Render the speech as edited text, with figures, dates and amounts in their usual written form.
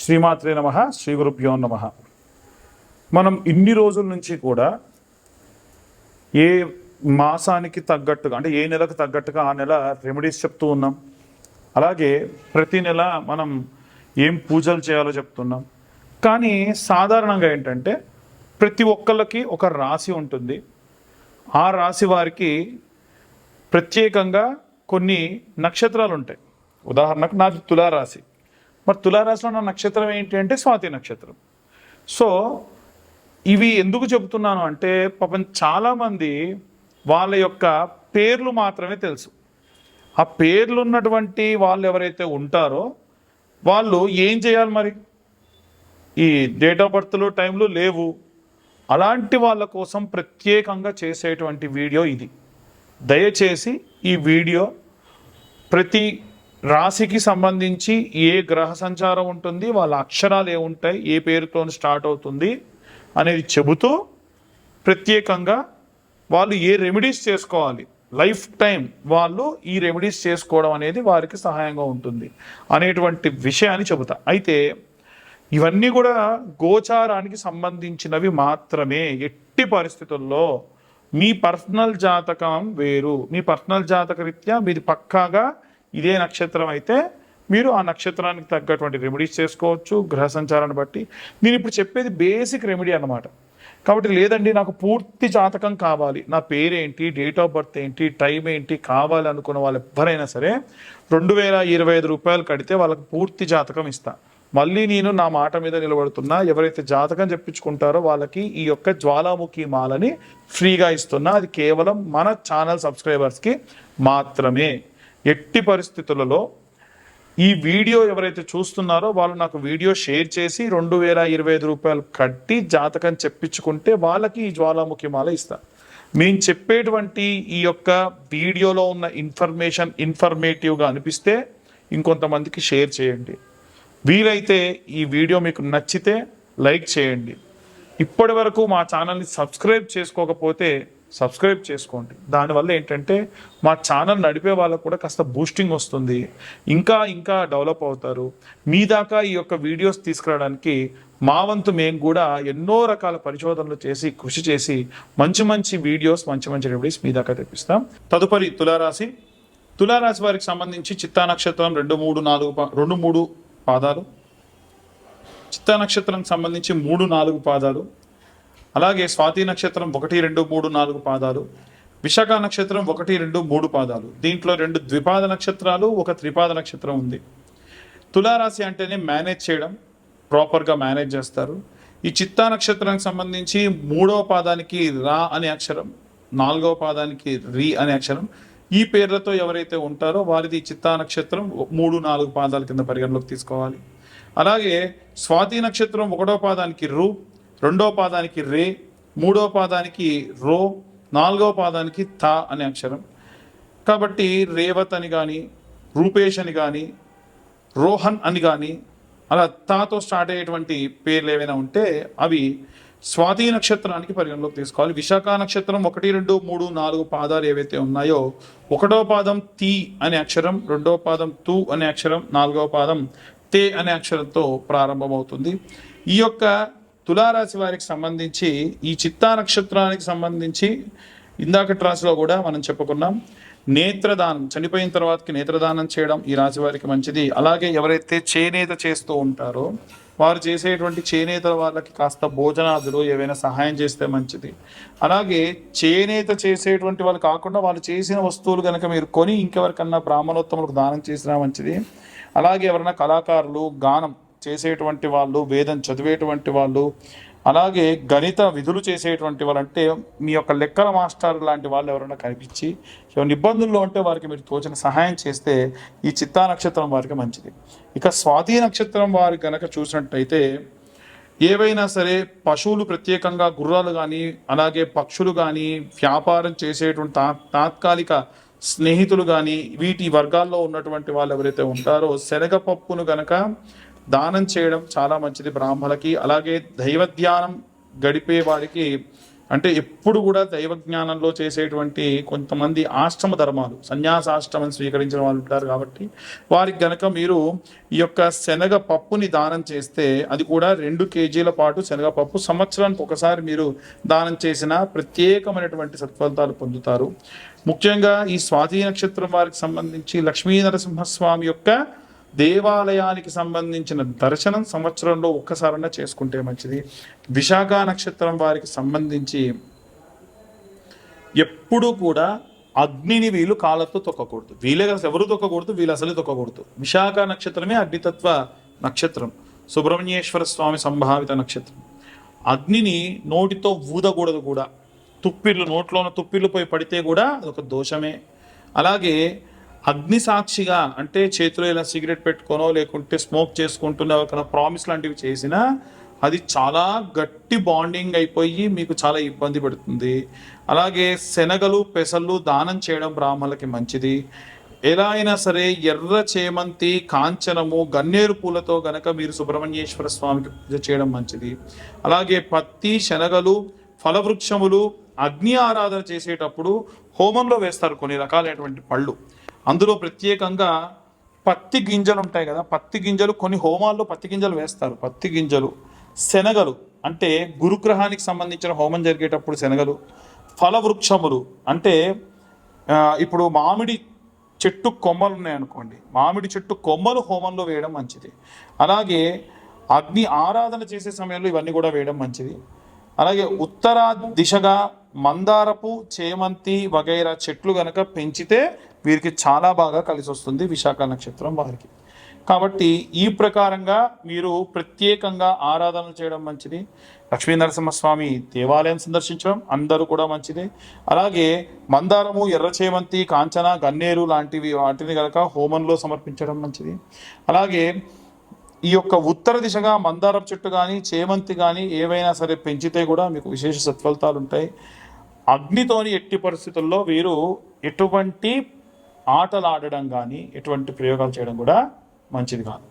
శ్రీమాత్రే నమః, శ్రీ గురుభ్యో నమః. మనం ఇన్ని రోజుల నుంచి కూడా ఏ మాసానికి తగ్గట్టుగా అంటే ఏ నెలకు తగ్గట్టుగా ఆ నెల రెమెడీస్ చెప్తూ ఉన్నాం. అలాగే ప్రతి నెల మనం ఏం పూజలు చేయాలో చెప్తున్నాం. కానీ సాధారణంగా ఏంటంటే ప్రతి ఒక్కళ్ళకి ఒక రాశి ఉంటుంది. ఆ రాశి వారికి ప్రత్యేకంగా కొన్ని నక్షత్రాలు ఉంటాయి. ఉదాహరణకు నాది తులారాశి. మరి తులారాశిలో నా నక్షత్రం ఏంటి అంటే స్వాతి నక్షత్రం. సో ఇవి ఎందుకు చెబుతున్నాను అంటే పాపం చాలామంది వాళ్ళ యొక్క పేర్లు మాత్రమే తెలుసు. ఆ పేర్లు ఉన్నటువంటి వాళ్ళు ఎవరైతే ఉంటారో వాళ్ళు ఏం చేయాలి, మరి ఈ డేట్ ఆఫ్ బర్త్లు టైంలు లేవు, అలాంటి వాళ్ళ కోసం ప్రత్యేకంగా చేసేటువంటి వీడియో ఇది. దయచేసి ఈ వీడియో ప్రతి రాశికి సంబంధించి ఏ గ్రహ సంచారం ఉంటుంది, వాళ్ళ అక్షరాలు ఏముంటాయి, ఏ పేరుతో స్టార్ట్ అవుతుంది అనేది చెబుతూ ప్రత్యేకంగా వాళ్ళు ఏ రెమెడీస్ చేసుకోవాలి, లైఫ్ టైం వాళ్ళు ఈ రెమెడీస్ చేసుకోవడం అనేది వారికి సహాయంగా ఉంటుంది అనేటువంటి విషయాన్ని చెబుతా. అయితే ఇవన్నీ కూడా గోచారానికి సంబంధించినవి మాత్రమే. ఎట్టి పరిస్థితుల్లో మీ పర్సనల్ జాతకం వేరు. మీ పర్సనల్ జాతక రీత్యా మీది పక్కాగా ఇదే నక్షత్రం అయితే మీరు ఆ నక్షత్రానికి తగ్గటువంటి రెమెడీస్ చేసుకోవచ్చు గ్రహ సంచారాన్ని బట్టి. నేను ఇప్పుడు చెప్పేది బేసిక్ రెమెడీ అన్నమాట. కాబట్టి లేదండి నాకు పూర్తి జాతకం కావాలి, నా పేరేంటి, డేట్ ఆఫ్ బర్త్ ఏంటి, టైం ఏంటి కావాలి అనుకున్న వాళ్ళు ఎవరైనా సరే 2025 రూపాయలు కడితే వాళ్ళకి పూర్తి జాతకం ఇస్తా. మళ్ళీ నేను నా మాట మీద నిలబడుతున్నా. ఎవరైతే జాతకం చెప్పించుకుంటారో వాళ్ళకి ఈ యొక్క జ్వాలాముఖి మాలని ఫ్రీగా ఇస్తున్నా. అది కేవలం మన ఛానల్ సబ్స్క్రైబర్స్కి మాత్రమే. ఎట్టి పరిస్థితులలో ఈ వీడియో ఎవరైతే చూస్తున్నారో వాళ్ళు నాకు వీడియో షేర్ చేసి 2025 రూపాయలు కట్టి జాతకం చెప్పించుకుంటే వాళ్ళకి ఈ జ్వాలాముఖి మాల ఇస్తా. మేము చెప్పేటువంటి ఈ యొక్క వీడియోలో ఉన్న ఇన్ఫర్మేషన్ ఇన్ఫర్మేటివ్గా అనిపిస్తే ఇంకొంతమందికి షేర్ చేయండి. వీలైతే ఈ వీడియో మీకు నచ్చితే లైక్ చేయండి. ఇప్పటి వరకు మా ఛానల్ని సబ్స్క్రైబ్ చేసుకోకపోతే సబ్స్క్రైబ్ చేసుకోండి. దానివల్ల ఏంటంటే మా ఛానల్ నడిపే వాళ్ళకు కూడా కాస్త బూస్టింగ్ వస్తుంది, ఇంకా ఇంకా డెవలప్ అవుతారు. మీ దాకా ఈ యొక్క వీడియోస్ తీసుకురావడానికి మా వంతు మేము కూడా ఎన్నో రకాల పరిశోధనలు చేసి కృషి చేసి మంచి మంచి వీడియోస్ మంచి మంచి రెమెడీస్ మీ దాకా తెప్పిస్తాం. తదుపరి తులారాశి. తులారాశి వారికి సంబంధించి చిత్తా నక్షత్రం 2, 3 పాదాలు, చిత్తా నక్షత్రానికి సంబంధించి 3, 4 పాదాలు, అలాగే స్వాతి నక్షత్రం 1, 2, 3, 4 పాదాలు, విశాఖ నక్షత్రం 1, 2, 3 పాదాలు. దీంట్లో 2 ద్విపాద నక్షత్రాలు, 1 త్రిపాద నక్షత్రం ఉంది. తులారాశి అంటేనే మేనేజ్ చేయడం, ప్రాపర్గా మేనేజ్ చేస్తారు. ఈ చిత్తా నక్షత్రానికి సంబంధించి 3వ పాదానికి రా అనే అక్షరం, 4వ పాదానికి రి అనే అక్షరం. ఈ పేర్లతో ఎవరైతే ఉంటారో వారిది చిత్తా నక్షత్రం 3, 4 పాదాల కింద పరిగణలోకి తీసుకోవాలి. అలాగే స్వాతి నక్షత్రం 1వ పాదానికి రు, 2వ పాదానికి రే, 3వ పాదానికి రో, 4వ పాదానికి తా అనే అక్షరం. కాబట్టి రేవత్ అని కానీ, రూపేష్ అని కానీ, రోహన్ అని కానీ అలా తాతో స్టార్ట్ అయ్యేటువంటి పేర్లు ఏవైనా ఉంటే అవి స్వాతి నక్షత్రానికి పరిగణలోకి తీసుకోవాలి. విశాఖ నక్షత్రం 1, 2, 3, 4 పాదాలు ఏవైతే ఉన్నాయో 1వ పాదం తి అనే అక్షరం, 2వ పాదం తు అనే అక్షరం, 4వ పాదం తే అనే అక్షరంతో ప్రారంభమవుతుంది. ఈ యొక్క తులారాశి వారికి సంబంధించి ఈ చిత్తా నక్షత్రానికి సంబంధించి ఇందాకటి రాశిలో కూడా మనం చెప్పుకున్నాం. నేత్రదానం, చనిపోయిన తర్వాతకి నేత్రదానం చేయడం ఈ రాశి వారికి మంచిది. అలాగే ఎవరైతే చేనేత చేస్తూ ఉంటారో వారు చేసేటువంటి చేనేత వాళ్ళకి కాస్త భోజనాదులు ఏవైనా సహాయం చేస్తే మంచిది. అలాగే చేనేత చేసేటువంటి వాళ్ళు కాకుండా వాళ్ళు చేసిన వస్తువులు కనుక మీరు కొని ఇంకెవరికన్నా బ్రాహ్మణోత్తములకు దానం చేసినా మంచిది. అలాగే ఎవరైనా కళాకారులు, గానం చేసేటువంటి వాళ్ళు, వేదం చదివేటువంటి వాళ్ళు, అలాగే గణిత విధులు చేసేటువంటి వాళ్ళు, అంటే మీ యొక్క లెక్కల మాస్టర్ లాంటి వాళ్ళు ఎవరైనా కనిపించి ఏమైనా ఇబ్బందుల్లో ఉంటే వారికి మీరు తోచిన సహాయం చేస్తే ఈ చిత్తా నక్షత్రం వారికి మంచిది. ఇక స్వాతి నక్షత్రం వారికి కనుక చూసినట్టయితే ఏవైనా సరే పశువులు, ప్రత్యేకంగా గుర్రాలు కానీ అలాగే పక్షులు కానీ, వ్యాపారం చేసేటువంటి తాత్కాలిక స్నేహితులు కానీ, వీటి వర్గాల్లో ఉన్నటువంటి వాళ్ళు ఎవరైతే ఉంటారో శనగపప్పును గనక దానం చేయడం చాలా మంచిది బ్రాహ్మణులకి. అలాగే దైవ ధ్యానం గడిపే వారికి అంటే ఎప్పుడు కూడా దైవ జ్ఞానంలో చేసేటువంటి కొంతమంది ఆశ్రమ ధర్మాలు, సన్యాసాశ్రమం స్వీకరించిన వాళ్ళు ఉంటారు కాబట్టి వారికి గనక మీరు ఈ యొక్క శనగ పప్పుని దానం చేస్తే, అది కూడా 2 కేజీల పాటు శనగపప్పు సంవత్సరానికి ఒకసారి మీరు దానం చేసిన ప్రత్యేకమైనటువంటి సత్ఫలితాలు పొందుతారు. ముఖ్యంగా ఈ స్వాతి నక్షత్రం వారికి సంబంధించి లక్ష్మీ నరసింహస్వామి యొక్క దేవాలయానికి సంబంధించిన దర్శనం సంవత్సరంలో ఒక్కసారన్నా చేసుకుంటే మంచిది. విశాఖ నక్షత్రం వారికి సంబంధించి ఎప్పుడూ కూడా అగ్నిని వీళ్ళు కాళ్ళతో తొక్కకూడదు. వీళ్ళే కదా ఎవరు తొక్కకూడదు, వీళ్ళు అసలు తొక్కకూడదు. విశాఖ నక్షత్రమే అగ్నితత్వ నక్షత్రం, సుబ్రహ్మణ్యేశ్వర స్వామి సంభావిత నక్షత్రం. అగ్నిని నోటితో ఊదకూడదు కూడా. నోట్లో ఉన్న తుప్పిర్లు పోయి పడితే కూడా అదొక దోషమే. అలాగే అగ్ని సాక్షిగా అంటే చేతిలో ఇలా సిగరెట్ పెట్టుకోనో లేకుంటే స్మోక్ చేసుకుంటున్న ఒక ప్రామిస్ లాంటివి చేసినా అది చాలా గట్టి బాండింగ్ అయిపోయి మీకు చాలా ఇబ్బంది పడుతుంది. అలాగే శనగలు పెసళ్ళు దానం చేయడం బ్రాహ్మణులకి మంచిది. ఎలా అయినా సరే ఎర్ర చేమంతి, కాంచనము, గన్నేరు పూలతో గనక మీరు సుబ్రహ్మణ్యేశ్వర స్వామికి పూజ చేయడం మంచిది. అలాగే పత్తి, శనగలు, ఫలవృక్షములు అగ్ని ఆరాధన చేసేటప్పుడు హోమంలో వేస్తారు కొన్ని రకాలైనటువంటి పళ్ళు. అందులో ప్రత్యేకంగా పత్తి గింజలు ఉంటాయి కదా, పత్తి గింజలు కొన్ని హోమాల్లో పత్తి గింజలు వేస్తారు. పత్తి గింజలు, శనగలు అంటే గురుగ్రహానికి సంబంధించిన హోమం జరిగేటప్పుడు శనగలు, ఫలవృక్షములు అంటే ఇప్పుడు మామిడి చెట్టు కొమ్మలు ఉన్నాయనుకోండి, మామిడి చెట్టు కొమ్మలు హోమంలో వేయడం మంచిది. అలాగే అగ్ని ఆరాధన చేసే సమయంలో ఇవన్నీ కూడా వేయడం మంచిది. అలాగే ఉత్తర దిశగా మందారపు, చేమంతి వగైరా చెట్లు గనక పెంచితే వీరికి చాలా బాగా కలిసి వస్తుంది విశాఖ నక్షత్రం వారికి. కాబట్టి ఈ ప్రకారంగా మీరు ప్రత్యేకంగా ఆరాధనలు చేయడం మంచిది. లక్ష్మీ నరసింహస్వామి దేవాలయం సందర్శించడం అందరూ కూడా మంచిది. అలాగే మందారము, ఎర్ర చేమంతి, కాంచన, గన్నేరు లాంటివి వాటిని కనుక హోమంలో సమర్పించడం మంచిది. అలాగే ఈ యొక్క ఉత్తర దిశగా మందారం చెట్టు కానీ చేమంతి కానీ ఏవైనా సరే పెంచితే కూడా మీకు విశేష సత్ఫలితాలు ఉంటాయి. అగ్నితోని ఎట్టి పరిస్థితుల్లో వీరు ఎటువంటి ఆటలు ఆడడం కానీ ఎటువంటి ప్రయోగాలు చేయడం కూడా మంచిది కాదు.